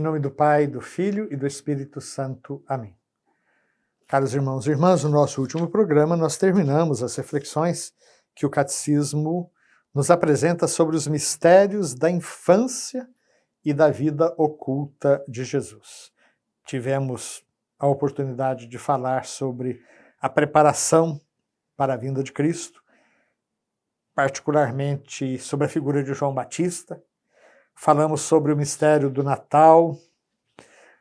Em nome do Pai, do Filho e do Espírito Santo. Amém. Caros irmãos e irmãs, no nosso último programa nós terminamos as reflexões que o Catecismo nos apresenta sobre os mistérios da infância e da vida oculta de Jesus. Tivemos a oportunidade de falar sobre a preparação para a vinda de Cristo, particularmente sobre a figura de João Batista. Falamos sobre o mistério do Natal,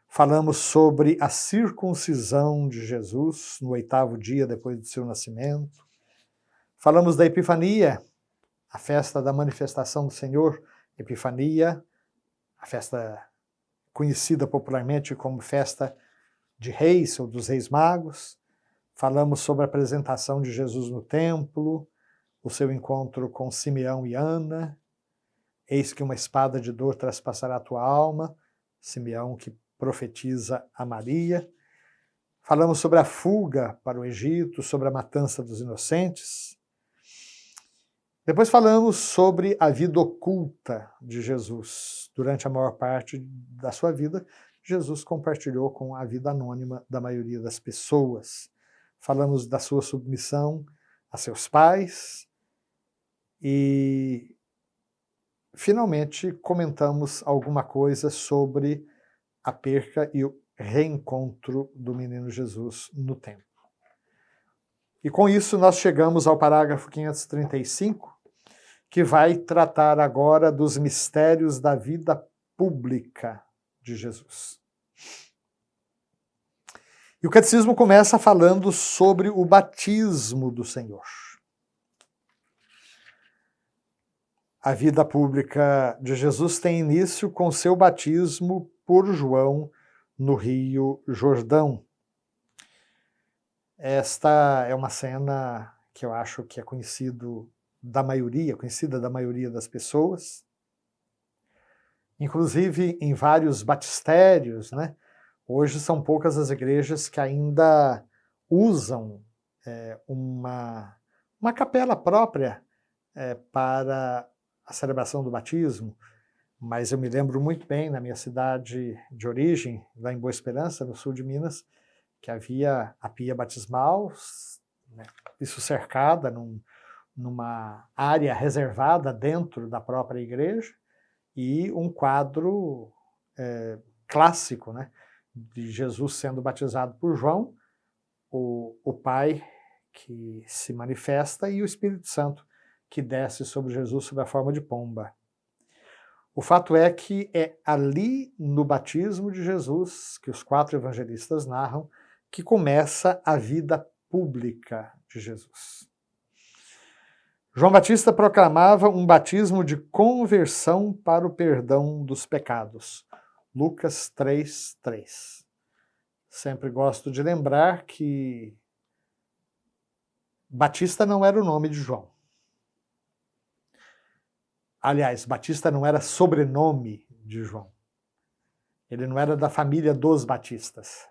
falamos sobre a circuncisão de Jesus no 8º dia depois do seu nascimento. Falamos da Epifania, a festa da manifestação do Senhor, Epifania, a festa conhecida popularmente como festa de Reis ou dos Reis Magos. Falamos sobre a apresentação de Jesus no templo, o seu encontro com Simeão e Ana. Eis que uma espada de dor traspassará a tua alma, Simeão que profetiza a Maria. Falamos sobre a fuga para o Egito, sobre a matança dos inocentes. Depois falamos sobre a vida oculta de Jesus. Durante a maior parte da sua vida, Jesus compartilhou com a vida anônima da maioria das pessoas. Falamos da sua submissão a seus pais e finalmente comentamos alguma coisa sobre a perca e o reencontro do menino Jesus no templo. E com isso nós chegamos ao parágrafo 535, que vai tratar agora dos mistérios da vida pública de Jesus. E o Catecismo começa falando sobre o batismo do Senhor. A vida pública de Jesus tem início com seu batismo por João no Rio Jordão. Esta é uma cena que eu acho que é conhecida da maioria das pessoas. Inclusive em vários batistérios, né? Hoje são poucas as igrejas que ainda usam uma capela própria para a celebração do batismo, mas eu me lembro muito bem, na minha cidade de origem, lá em Boa Esperança, no sul de Minas, que havia a pia batismal, né, isso cercada numa área reservada dentro da própria igreja, e um quadro clássico, né, de Jesus sendo batizado por João, o Pai que se manifesta e o Espírito Santo que desce sobre Jesus sob a forma de pomba. O fato é que é ali no batismo de Jesus, que os 4 evangelistas narram, que começa a vida pública de Jesus. João Batista proclamava um batismo de conversão para o perdão dos pecados. Lucas 3:3. Sempre gosto de lembrar que Batista não era o nome de João. Aliás, Batista não era sobrenome de João. Ele não era da família dos Batistas.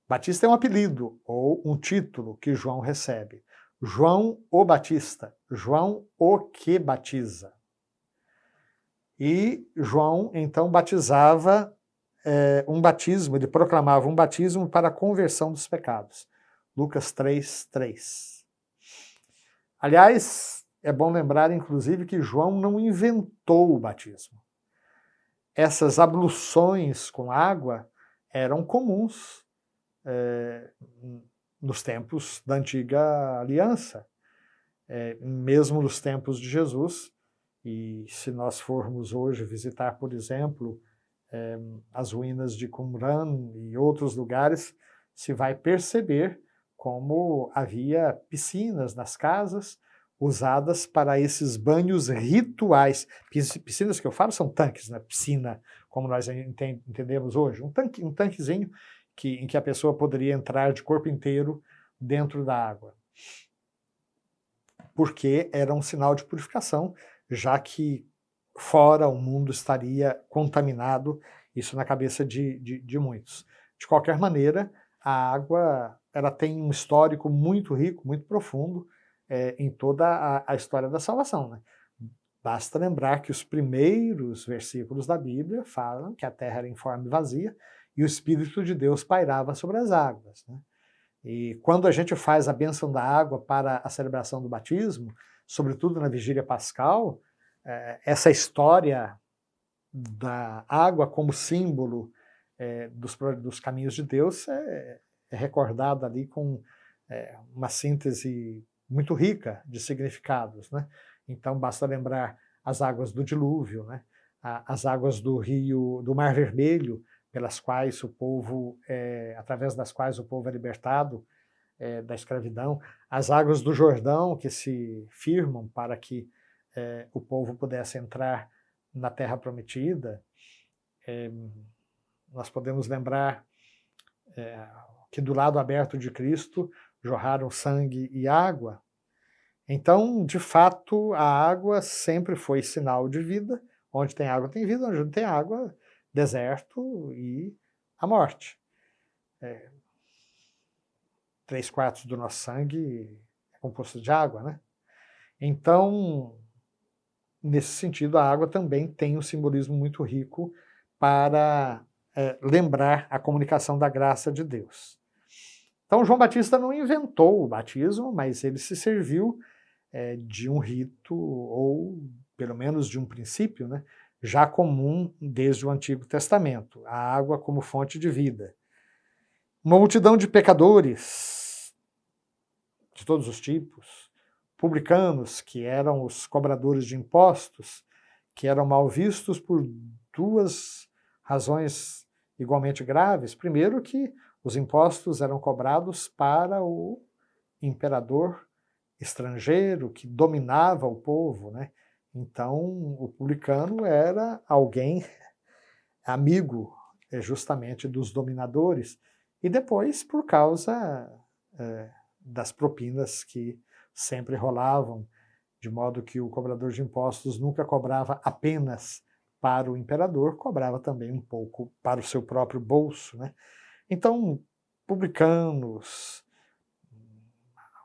Batista é um apelido ou um título que João recebe. João o Batista, João o que batiza. E João, então, batizava um batismo, ele proclamava um batismo para a conversão dos pecados. Lucas 3:3. Aliás, é bom lembrar, inclusive, que João não inventou o batismo. Essas abluções com água eram comuns nos tempos da antiga aliança, mesmo nos tempos de Jesus. E se nós formos hoje visitar, por exemplo, as ruínas de Qumran e outros lugares, se vai perceber como havia piscinas nas casas, usadas para esses banhos rituais. Piscinas que eu falo são tanques, né? Piscina, como nós entendemos hoje. Um tanquezinho em que a pessoa poderia entrar de corpo inteiro dentro da água. Porque era um sinal de purificação, já que fora o mundo estaria contaminado, isso na cabeça de muitos. De qualquer maneira, a água ela tem um histórico muito rico, muito profundo, em toda a história da salvação, né? Basta lembrar que os primeiros versículos da Bíblia falam que a terra era informe e vazia e o Espírito de Deus pairava sobre as águas, né? E quando a gente faz a bênção da água para a celebração do batismo, sobretudo na vigília pascal, essa história da água como símbolo dos caminhos de Deus é recordada ali com uma síntese muito rica de significados, né? Então basta lembrar as águas do dilúvio, né? As águas do Mar Vermelho, pelas quais o povo, através das quais o povo é libertado da escravidão, as águas do Jordão que se firmam para que o povo pudesse entrar na Terra Prometida. Nós podemos lembrar que do lado aberto de Cristo jorraram sangue e água. Então, de fato, a água sempre foi sinal de vida. Onde tem água tem vida, onde não tem água, deserto e a morte. 3/4 do nosso sangue é composto de água, né? Então, nesse sentido, a água também tem um simbolismo muito rico para lembrar a comunicação da graça de Deus. Então, João Batista não inventou o batismo, mas ele se serviu de um rito, ou pelo menos de um princípio, né, já comum desde o Antigo Testamento, a água como fonte de vida. Uma multidão de pecadores, de todos os tipos, publicanos, que eram os cobradores de impostos, que eram mal vistos por duas razões igualmente graves. Primeiro, que os impostos eram cobrados para o imperador estrangeiro que dominava o povo, né? Então, o publicano era alguém amigo justamente dos dominadores, e depois por causa das propinas que sempre rolavam, de modo que o cobrador de impostos nunca cobrava apenas para o imperador, cobrava também um pouco para o seu próprio bolso, né? Então, publicanos,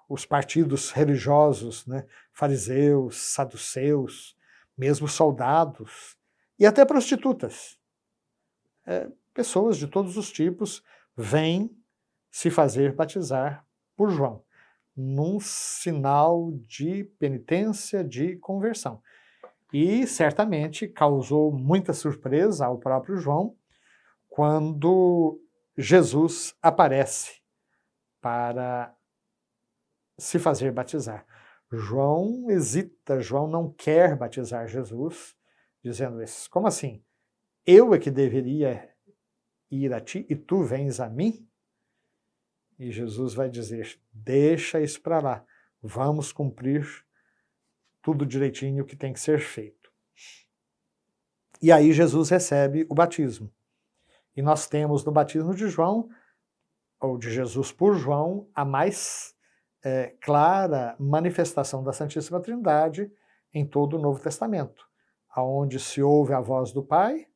os partidos religiosos, né, fariseus, saduceus, mesmo soldados, e até prostitutas, pessoas de todos os tipos vêm se fazer batizar por João, num sinal de penitência, de conversão. E certamente causou muita surpresa ao próprio João quando Jesus aparece para se fazer batizar. João hesita, João não quer batizar Jesus, dizendo isso. Como assim? Eu é que deveria ir a ti e tu vens a mim? E Jesus vai dizer, deixa isso para lá, vamos cumprir tudo direitinho que tem que ser feito. E aí Jesus recebe o batismo. E nós temos no batismo de João, ou de Jesus por João, a mais clara manifestação da Santíssima Trindade em todo o Novo Testamento, aonde se ouve a voz do Pai,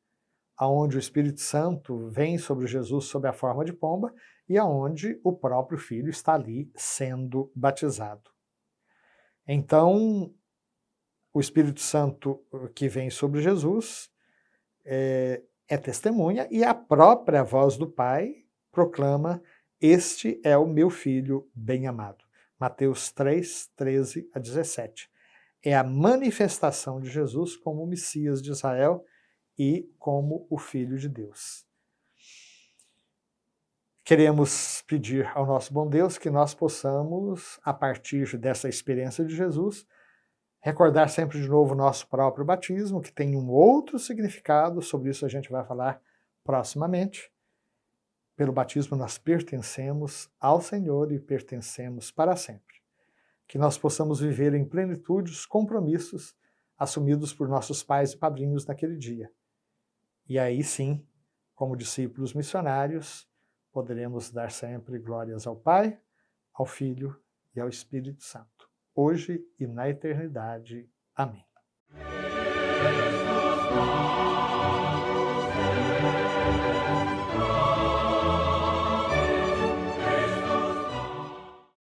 aonde o Espírito Santo vem sobre Jesus sob a forma de pomba e aonde o próprio Filho está ali sendo batizado. Então, o Espírito Santo que vem sobre Jesus é testemunha e a própria voz do Pai proclama: este é o meu Filho bem-amado. Mateus 3, 13 a 17. É a manifestação de Jesus como o Messias de Israel e como o Filho de Deus. Queremos pedir ao nosso bom Deus que nós possamos, a partir dessa experiência de Jesus, recordar sempre de novo o nosso próprio batismo, que tem um outro significado, sobre isso a gente vai falar proximamente. Pelo batismo nós pertencemos ao Senhor e pertencemos para sempre. Que nós possamos viver em plenitude os compromissos assumidos por nossos pais e padrinhos naquele dia. E aí sim, como discípulos missionários, poderemos dar sempre glórias ao Pai, ao Filho e ao Espírito Santo, hoje e na eternidade. Amém.